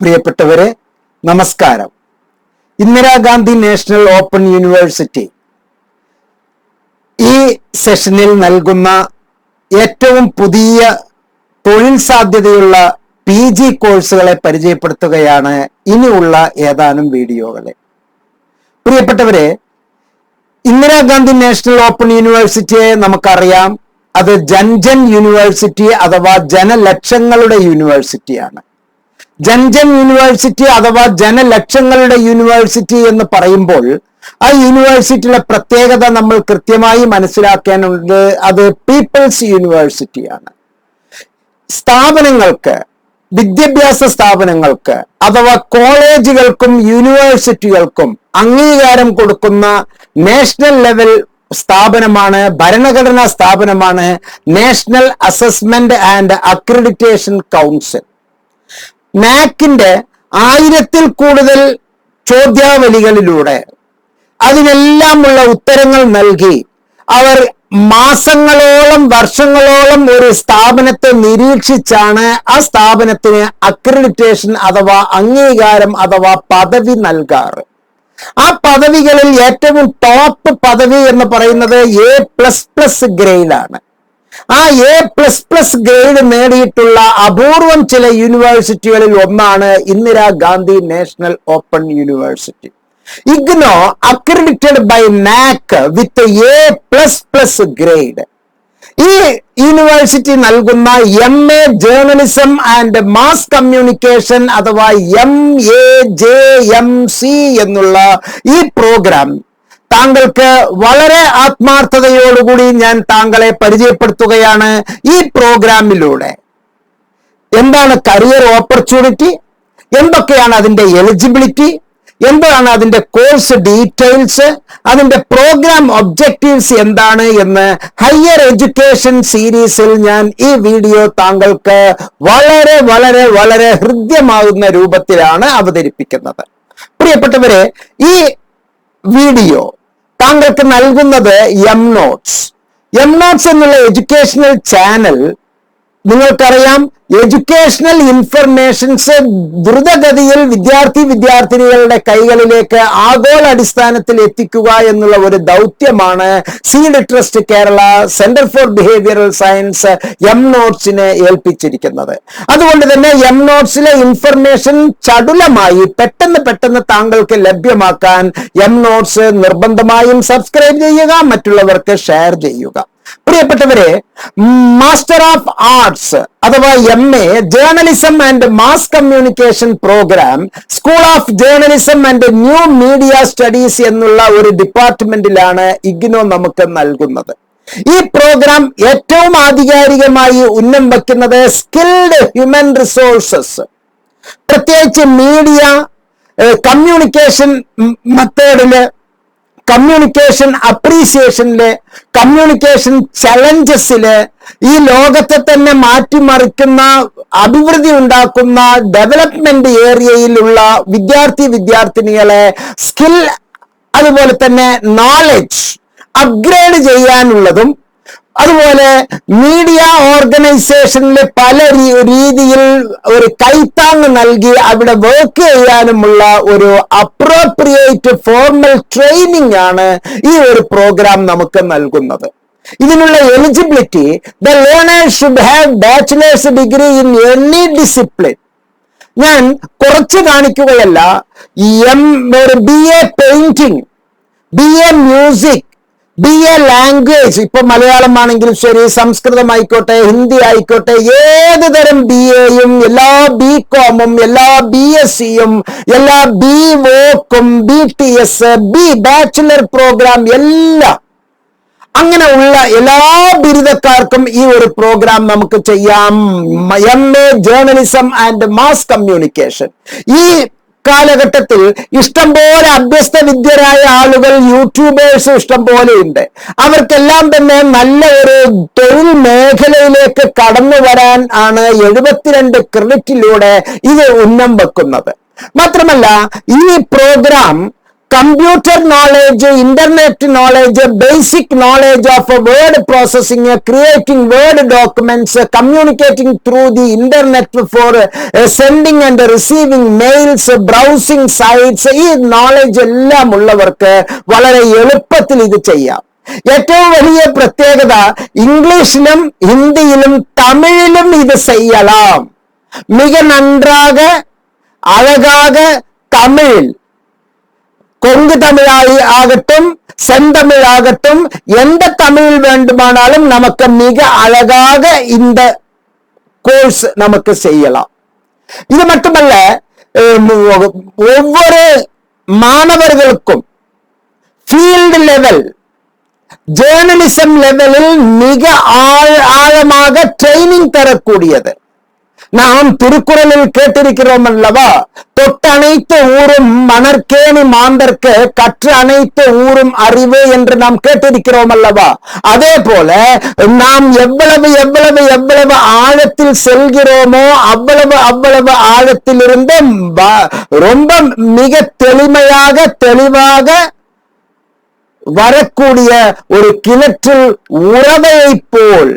പ്രിയപ്പെട്ടവരെ, നമസ്കാരം. Indira Gandhi national open university ഈ സെഷനിൽ നൽകുന്ന ഏറ്റവും പുതിയ തൊഴിൽ സാധ്യതയുള്ള PG കോഴ്സുകളെ പരിചയപ്പെടുത്തുകയാണ് ഇനിയുള്ള ഏതാനും വീഡിയോകളെ. പ്രിയപ്പെട്ടവരെ, ഇന്ദിരാഗാന്ധി നാഷണൽ ഓപ്പൺ യൂണിവേഴ്സിറ്റിയെ നമുക്കറിയാം, അത് ജൻജൻ യൂണിവേഴ്സിറ്റി അഥവാ ജനലക്ഷങ്ങളുടെ യൂണിവേഴ്സിറ്റിയാണ്. ജൻജൻ യൂണിവേഴ്സിറ്റി അഥവാ ജനലക്ഷങ്ങളുടെ യൂണിവേഴ്സിറ്റി എന്ന് പറയുമ്പോൾ ആ യൂണിവേഴ്സിറ്റിയുടെ പ്രത്യേകത നമ്മൾ കൃത്യമായി മനസ്സിലാക്കാനുണ്ട്. അത് പീപ്പിൾസ് യൂണിവേഴ്സിറ്റിയാണ്. സ്ഥാപനങ്ങൾക്ക്, വിദ്യാഭ്യാസ സ്ഥാപനങ്ങൾക്ക് അഥവാ കോളേജുകൾക്കും യൂണിവേഴ്സിറ്റികൾക്കും അംഗീകാരം കൊടുക്കുന്ന നാഷണൽ ലെവൽ സ്ഥാപനമാണ്, ഭരണഘടനാ സ്ഥാപനമാണ് national assessment and accreditation council. നാക്കിന്റെ 1000-ൽ കൂടുതൽ ചോദ്യാവലികളിലൂടെ അതിനെല്ലാമുള്ള ഉത്തരങ്ങൾ നൽകി അവർ മാസങ്ങളോളം വർഷങ്ങളോളം ഒരു സ്ഥാപനത്തെ നിരീക്ഷിച്ചാണ് ആ സ്ഥാപനത്തിന് അക്രഡിറ്റേഷൻ അഥവാ അംഗീകാരം അഥവാ പദവി നൽകാറ്. ആ പദവികളിൽ ഏറ്റവും ടോപ്പ് പദവി എന്ന് പറയുന്നത് A++ ഗ്രേഡാണ്. ആ A++ ഗ്രേഡ് നേടിയിട്ടുള്ള അപൂർവം ചില യൂണിവേഴ്സിറ്റികളിൽ ഒന്നാണ് Indira Gandhi national open university. IGNOU accredited by NAC with A++ grade. ഈ യൂണിവേഴ്സിറ്റി നൽകുന്ന MA journalism and mass communication അഥവാ MAJMC എന്നുള്ള ഈ പ്രോഗ്രാം താങ്കൾക്ക് വളരെ ആത്മാർത്ഥതയോടുകൂടി ഞാൻ താങ്കളെ പരിചയപ്പെടുത്തുകയാണ്. ഈ പ്രോഗ്രാമിലൂടെ എന്താണ് കരിയർ ഓപ്പർച്യൂണിറ്റി, എന്തൊക്കെയാണ് അതിന്റെ എലിജിബിലിറ്റി, എന്താണ് അതിന്റെ കോഴ്സ് ഡീറ്റെയിൽസ്, അതിന്റെ പ്രോഗ്രാം ഒബ്ജക്റ്റീവ്സ് എന്താണ് എന്ന് ഹയർ എഡ്യൂക്കേഷൻ സീരീസിൽ ഞാൻ ഈ വീഡിയോ താങ്കൾക്ക് വളരെ വളരെ വളരെ ഹൃദ്യമാകുന്ന രൂപത്തിലാണ് അവതരിപ്പിക്കുന്നത്. പ്രിയപ്പെട്ടവരെ, ഈ വീഡിയോ താങ്കൾക്ക് നൽകുന്നത് എംനോട്സ് എന്നുള്ള എഡ്യൂക്കേഷണൽ ചാനൽ. നിങ്ങൾക്കറിയാം, എഡ്യൂക്കേഷണൽ ഇൻഫർമേഷൻസ് ദ്രുതഗതിയിൽ വിദ്യാർത്ഥിനികളുടെ കൈകളിലേക്ക് ആഗോള അടിസ്ഥാനത്തിൽ എത്തിക്കുക എന്നുള്ള ഒരു ദൗത്യമാണ് seed trust Kerala centre for behavioural science എംനോട്സിനെ ഏൽപ്പിച്ചിരിക്കുന്നത്. അതുകൊണ്ട് തന്നെ എംനോട്സിലെ ഇൻഫർമേഷൻ ചടുലമായി പെട്ടെന്ന് താങ്കൾക്ക് ലഭ്യമാക്കാൻ എംനോട്സ് നിർബന്ധമായും സബ്സ്ക്രൈബ് ചെയ്യുക, മറ്റുള്ളവർക്ക് ഷെയർ ചെയ്യുക. പ്രിയപ്പെട്ടവരെ, മാസ്റ്റർ ഓഫ് ആർട്സ് അഥവാ MA journalism and mass communication programme school of journalism and new media studies എന്നുള്ള ഒരു ഡിപ്പാർട്ട്മെന്റിലാണ് IGNOU നമുക്ക് നൽകുന്നത്. ഈ പ്രോഗ്രാം ഏറ്റവും ആധികാരികമായി ഉന്നം വയ്ക്കുന്നത് സ്കിൽഡ് ഹ്യൂമൻ റിസോഴ്സസ്, പ്രത്യേകിച്ച് മീഡിയ കമ്മ്യൂണിക്കേഷൻ മെത്തേഡില്, കമ്മ്യൂണിക്കേഷൻ അപ്രീസിയേഷനില്, കമ്മ്യൂണിക്കേഷൻ ചലഞ്ചസില്, ഈ ലോകത്തെ തന്നെ മാറ്റിമറിക്കുന്ന അഭിവൃദ്ധി ഉണ്ടാക്കുന്ന ഡെവലപ്മെന്റ് ഏരിയയിലുള്ള വിദ്യാർത്ഥിനികളെ സ്കിൽ അതുപോലെ തന്നെ നോളജ് അപ്ഗ്രേഡ് ചെയ്യാനുള്ളതും, അതുപോലെ മീഡിയ ഓർഗനൈസേഷനിൽ പല രീതിയിൽ ഒരു കൈത്താങ് നൽകി അവിടെ വർക്ക് ചെയ്യാനുമുള്ള ഒരു അപ്രോപ്രിയേറ്റ് ഫോർമൽ ട്രെയിനിങ് ആണ് ഈ ഒരു പ്രോഗ്രാം നമുക്ക് നൽകുന്നത്. ഇതിനുള്ള eligibility, the learner should have bachelor's degree in any discipline. ഞാൻ കുറച്ച് കാണിക്കുകയല്ല. BA painting, BA music, BA language, ഇപ്പൊ മലയാളം ആണെങ്കിലും ശരി, സംസ്കൃതം ആയിക്കോട്ടെ, ഹിന്ദി ആയിക്കോട്ടെ, ഏത് തരം BAയും, എല്ലാ BCOMും, എല്ലാ BSCയും, എല്ലാ BVOCും, BTS, ബാച്ചുലർ പ്രോഗ്രാം എല്ലാം, അങ്ങനെ ഉള്ള എല്ലാ ബിരുദക്കാർക്കും ഈ ഒരു പ്രോഗ്രാം നമുക്ക് ചെയ്യാം. MA journalism and mass communication. ഈ കാലഘട്ടത്തിൽ ഇഷ്ടംപോലെ അഭ്യസ്ത വിദ്യരായ ആളുകൾ, യൂട്യൂബേഴ്സ് ഇഷ്ടം പോലെ ഉണ്ട്. അവർക്കെല്ലാം തന്നെ നല്ല ഒരു തൊഴിൽ മേഖലയിലേക്ക് കടന്നു വരാൻ ആണ് 72 ക്രെഡിറ്റിലൂടെ ഇത് ഉന്നം വെക്കുന്നത്. മാത്രമല്ല, ഈ programme computer knowledge, internet knowledge, basic knowledge of word processing, creating word documents, communicating through the internet for sending and receiving mails, browsing sites, ഈ knowledge എല്ലാം ഉള്ളവർക്ക് വളരെ എളുപ്പത്തിൽ ഇത് ചെയ്യാം. ഏറ്റവും വലിയ പ്രത്യേകത ഇംഗ്ലീഷിലും ഹിന്ദിയിലും തമിഴിലും ഇത് ചെയ്യலாம். மிக நன்றாக அழகாக தமிழ், கொங்கு தமிழாയി ஆகட்டும் செந்தமிழ் ஆகட்டும் எந்த தமிழ் வேண்டுமானாலும் நமக்கு மிக அழகாக இந்த கோர்ஸ் நமக்கு செய்யலாம். இது மட்டுமல்ல, ஒவ்வொரு மாணவர்களுக்கும் ஃபீல்டு லெவல், ஜேர்னலிசம் லெவலில் மிக ஆழமாக ட்ரைனிங் தரக்கூடியது. நாம் திருக்குறளில் கேட்டிருக்கிறோம் அல்லவா, தொட்டு அனைத்து ஊரும் மணற்கேணி மாந்தர்க்கு கற்று அனைத்து ஊரும் அறிவு என்று நாம் கேட்டிருக்கிறோம் அல்லவா. அதே போல நாம் எவ்வளவு எவ்வளவு எவ்வளவு ஆழத்தில் செல்கிறோமோ அவ்வளவு அவ்வளவு ஆழத்தில் இருந்து ரொம்ப மிக தெளிவாக வரக்கூடிய ஒரு கிணற்றில் உறவையை போல்,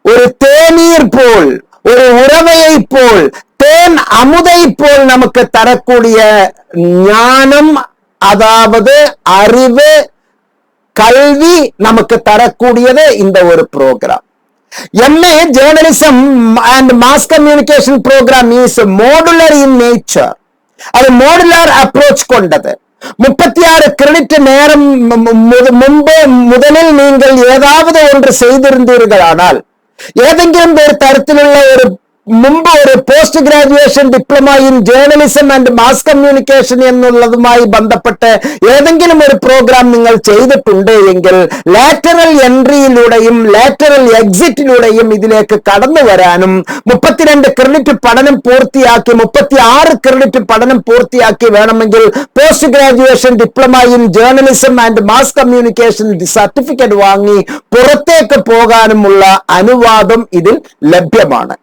ஒரு தேநீர் போல், ஒரு உறவையை போல், தேன் அமுதை போல் நமக்கு தரக்கூடிய ஞானம், அதாவது அறிவு, கல்வி நமக்கு தரக்கூடியது இந்த ஒரு program. MA Journalism and Mass Communication Program is modular in nature. அது மோடுலார் அப்ரோச் கொண்டது. 36 கிரெடிட் நேரம் முதலில் நீங்கள் ஏதாவது ஒன்று செய்திருந்தீர்களானால், ஏதெങ്കിലും ஒரு தரத்திலுள்ள മുമ്പ് ഒരു post graduation diploma in journalism and mass communication എന്നുള്ളതുമായി ബന്ധപ്പെട്ട് ഏതെങ്കിലും ഒരു പ്രോഗ്രാം നിങ്ങൾ ചെയ്തിട്ടുണ്ട് എങ്കിൽ ലാറ്ററൽ എൻട്രിയിലൂടെയും ലാറ്ററൽ എക്സിറ്റിലൂടെയും ഇതിലേക്ക് കടന്നു വരാനും 32 ക്രെഡിറ്റ് പഠനം പൂർത്തിയാക്കി 36 ക്രെഡിറ്റ് പഠനം പൂർത്തിയാക്കി വേണമെങ്കിൽ post graduation diploma in journalism and mass communication certificate വാങ്ങി പുറത്തേക്ക് പോകാനുമുള്ള അനുവാദം ഇതിൽ ലഭ്യമാണ്.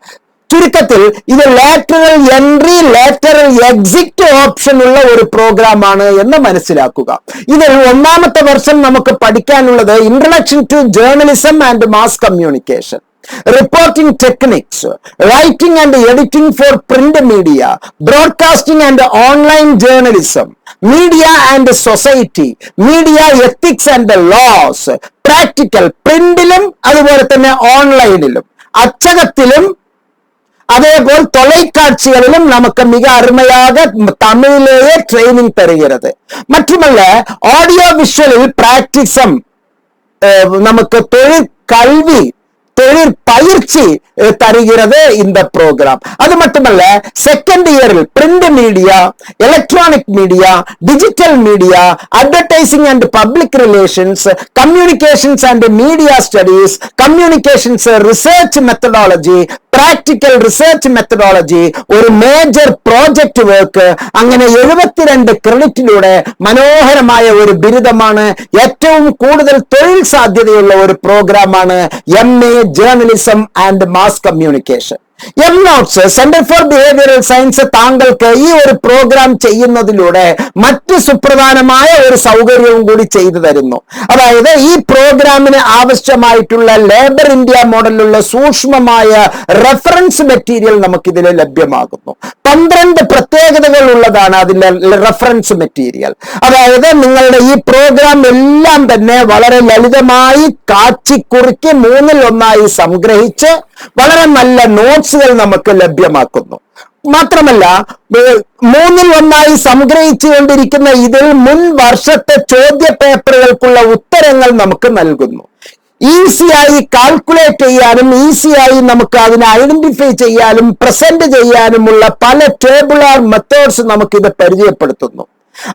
ചുരുക്കത്തിൽ ഇത് lateral entry, lateral exit option ഉള്ള ഒരു പ്രോഗ്രാം ആണ് എന്ന് മനസ്സിലാക്കുക. ഇതിൽ ഒന്നാമത്തെ വർഷം നമുക്ക് പഠിക്കാനുള്ളത് introduction to journalism and mass communication, reporting techniques, writing and editing for print media, broadcasting and online journalism, media and society, media ethics and laws, practical പ്രിന്റിലും അതുപോലെ തന്നെ ഓൺലൈനിലും അച്ചകത്തിലും அதேபோல் தொலைக்காட்சிகளிலும் நமக்கு மிக அருமையாக தமிழிலேயே ட்ரைனிங் தருகிறது. மட்டுமல்ல, ஆடியோ விஷுவலில் பிராக்டிசம், நமக்கு தொழில் கல்வி, தொழில் பயிற்சி தருகிறது இந்த ப்ரோக்ராம். அது மட்டுமல்ல, செகண்ட் இயரில் print media, electronic media, digital media, advertising and public relations, communications and media studies, communications research methodology, practical research methodology, ഒരു മേജർ പ്രോജക്റ്റ് വർക്ക്, അങ്ങനെ 72 ക്രെഡിറ്റിലൂടെ മനോഹരമായ ഒരു ബിരുദമാണ്. ഏറ്റവും കൂടുതൽ തൊഴിൽ സാധ്യതയുള്ള ഒരു പ്രോഗ്രാമാണ് MA journalism and mass communication. MNotes, centre for behavioural science, താങ്കൾക്ക് ഈ ഒരു പ്രോഗ്രാം ചെയ്യുന്നതിലൂടെ മറ്റ് സുപ്രധാനമായ ഒരു സൗകര്യവും കൂടി ചെയ്തു തരുന്നു. അതായത് ഈ പ്രോഗ്രാമിന് ആവശ്യമായിട്ടുള്ള ലേബർ ഇന്ത്യ മോഡലിലുള്ള സൂക്ഷ്മമായ റെഫറൻസ് മെറ്റീരിയൽ നമുക്കിതിൽ ലഭ്യമാകുന്നു. 12 പ്രത്യേകതകൾ ഉള്ളതാണ് അതിലെ റെഫറൻസ് മെറ്റീരിയൽ. അതായത് നിങ്ങളുടെ ഈ പ്രോഗ്രാം എല്ലാം തന്നെ വളരെ ലളിതമായി കാച്ചിക്കുറുക്കി 3-1 സംഗ്രഹിച്ച് വളരെ നല്ല നോട്ട്സുകൾ നമുക്ക് ലഭ്യമാക്കുന്നു. മാത്രമല്ല, 3-1 സംഗ്രഹിച്ചുകൊണ്ടിരിക്കുന്ന ഇതിൽ മുൻ വർഷത്തെ ചോദ്യ പേപ്പറുകൾക്കുള്ള ഉത്തരങ്ങൾ നമുക്ക് നൽകുന്നു. ഈസിയായി കാൽക്കുലേറ്റ് ചെയ്യാനും ഈസിയായി നമുക്ക് അതിനെ ഐഡന്റിഫൈ ചെയ്യാനും പ്രസന്റ് ചെയ്യാനുമുള്ള പല ടേബുലാർ മെത്തേഡ്സ് നമുക്കിത് പരിചയപ്പെടുത്തുന്നു.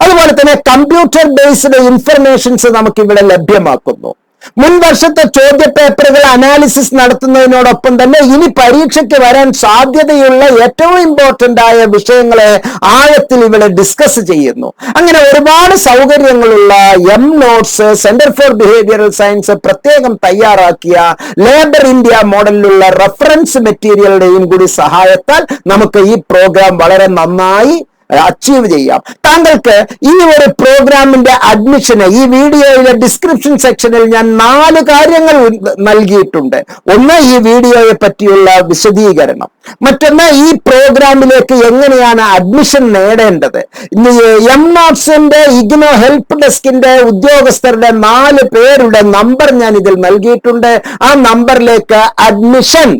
അതുപോലെ തന്നെ കമ്പ്യൂട്ടർ ബേസ്ഡ് ഇൻഫർമേഷൻസ് നമുക്ക് ഇവിടെ ലഭ്യമാക്കുന്നു. മുൻ വർഷത്തെ ചോദ്യ പേപ്പറുകൾ അനാലിസിസ് നടത്തുന്നതിനോടൊപ്പം തന്നെ ഇനി പരീക്ഷയ്ക്ക് വരാൻ സാധ്യതയുള്ള ഏറ്റവും ഇമ്പോർട്ടന്റ് ആയ വിഷയങ്ങളെ ആഴത്തിൽ ഇവിടെ ഡിസ്കസ് ചെയ്യുന്നു. അങ്ങനെ ഒരുപാട് സൗകര്യങ്ങളുള്ള എംനോട്ട്സ്, സെന്റർ ഫോർ ബിഹേവിയറൽ സയൻസ് പ്രത്യേകം തയ്യാറാക്കിയ ലേബർ ഇന്ത്യ മോഡലിലുള്ള റെഫറൻസ് മെറ്റീരിയലുടെയും കൂടി സഹായത്താൽ നമുക്ക് ഈ പ്രോഗ്രാം വളരെ നന്നായി അച്ചീവ് ചെയ്യാം. താങ്കൾക്ക് ഈ ഒരു പ്രോഗ്രാമിന്റെ അഡ്മിഷന് ഈ വീഡിയോയിലെ ഡിസ്ക്രിപ്ഷൻ സെക്ഷനിൽ ഞാൻ 4 കാര്യങ്ങൾ നൽകിയിട്ടുണ്ട്. ഒന്ന്, ഈ വീഡിയോയെ പറ്റിയുള്ള വിശദീകരണം. മറ്റൊന്ന്, ഈ പ്രോഗ്രാമിലേക്ക് എങ്ങനെയാണ് അഡ്മിഷൻ നേടേണ്ടത്. എംനോട്സിന്റെ ഇഗ്നോ ഹെൽപ്പ് ഡെസ്കിന്റെ ഉദ്യോഗസ്ഥരുടെ 4 പേരുടെ നമ്പർ ഞാൻ ഇതിൽ നൽകിയിട്ടുണ്ട്. ആ നമ്പറിലേക്ക് അഡ്മിഷൻ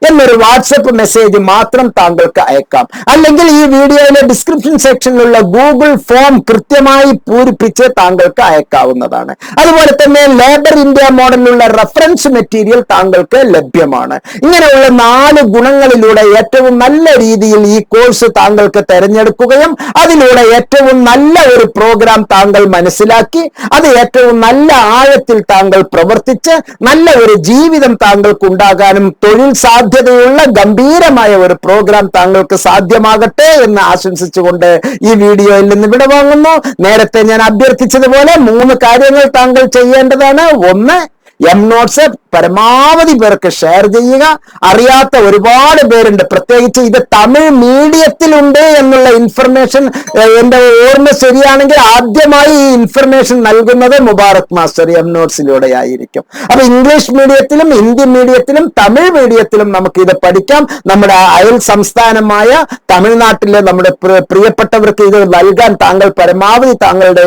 എന്നൊരു വാട്സപ്പ് മെസ്സേജ് മാത്രം താങ്കൾക്ക് അയക്കാം. അല്ലെങ്കിൽ ഈ വീഡിയോയിലെ ഡിസ്ക്രിപ്ഷൻ സെക്ഷനിലുള്ള ഗൂഗിൾ ഫോം കൃത്യമായി പൂരിപ്പിച്ച് താങ്കൾക്ക് അയക്കാവുന്നതാണ്. അതുപോലെ തന്നെ ലേബർ ഇന്ത്യ മോഡലിലുള്ള റെഫറൻസ് മെറ്റീരിയൽ താങ്കൾക്ക് ലഭ്യമാണ്. ഇങ്ങനെയുള്ള 4 ഗുണങ്ങളിലൂടെ ഏറ്റവും നല്ല രീതിയിൽ ഈ കോഴ്സ് താങ്കൾക്ക് തിരഞ്ഞെടുക്കുകയും അതിലൂടെ ഏറ്റവും നല്ല ഒരു പ്രോഗ്രാം താങ്കൾ മനസ്സിലാക്കി അത് ഏറ്റവും നല്ല ആഴത്തിൽ താങ്കൾ പ്രവർത്തിച്ച് നല്ല ഒരു ജീവിതം താങ്കൾക്ക് ഉണ്ടാകാനും തൊഴിൽ സാധ്യതയുള്ള ഗംഭീരമായ ഒരു പ്രോഗ്രാം താങ്കൾക്ക് സാധ്യമാകട്ടെ എന്ന് ആശംസിച്ചുകൊണ്ട് ഈ വീഡിയോയിൽ നിന്ന് വിടവാങ്ങുന്നു. നേരത്തെ ഞാൻ അഭ്യർത്ഥിച്ചതുപോലെ 3 കാര്യങ്ങൾ താങ്കൾ ചെയ്യേണ്ടതാണ്. ഒന്ന്, എംനോട്സ് പരമാവധി പേർക്ക് ഷെയർ ചെയ്യുക. അറിയാത്ത ഒരുപാട് പേരുണ്ട്, പ്രത്യേകിച്ച് ഇത് തമിഴ് മീഡിയത്തിലുണ്ട് എന്നുള്ള ഇൻഫർമേഷൻ എന്റെ ഓർമ്മ ശരിയാണെങ്കിൽ ആദ്യമായി ഈ ഇൻഫർമേഷൻ നൽകുന്നത് മുബാറക് മാസ്റ്റർ എംനോട്സിലൂടെ ആയിരിക്കും. അപ്പൊ ഇംഗ്ലീഷ് മീഡിയത്തിലും ഹിന്ദി മീഡിയത്തിലും തമിഴ് മീഡിയത്തിലും നമുക്ക് ഇത് പഠിക്കാം. നമ്മുടെ അയൽ സംസ്ഥാനമായ തമിഴ്നാട്ടിലെ നമ്മുടെ പ്രിയപ്പെട്ടവർക്ക് ഇത് നൽകാൻ താങ്കൾ പരമാവധി താങ്കളുടെ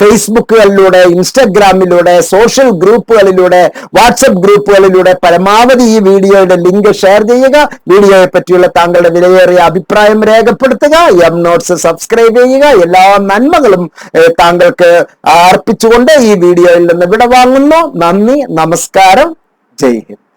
ഫേസ്ബുക്കുകളിലൂടെ, ഇൻസ്റ്റഗ്രാമിലൂടെ, സോഷ്യൽ ഗ്രൂപ്പുകളിലൂടെ, വാട്സപ്പ് ഗ്രൂപ്പുകളിലൂടെ പരമാവധി ഈ വീഡിയോയുടെ ലിങ്ക് ഷെയർ ചെയ്യുക. വീഡിയോയെ പറ്റിയുള്ള താങ്കളുടെ വിലയേറിയ അഭിപ്രായം രേഖപ്പെടുത്തുക. എംനോട്സ് സബ്സ്ക്രൈബ് ചെയ്യുക. എല്ലാ നന്മകളും താങ്കൾക്ക് അർപ്പിച്ചുകൊണ്ട് ഈ വീഡിയോയിൽ നിന്ന് വിടവാങ്ങുന്നു. നന്ദി, നമസ്കാരം, ജയ് ഹിന്ദ്.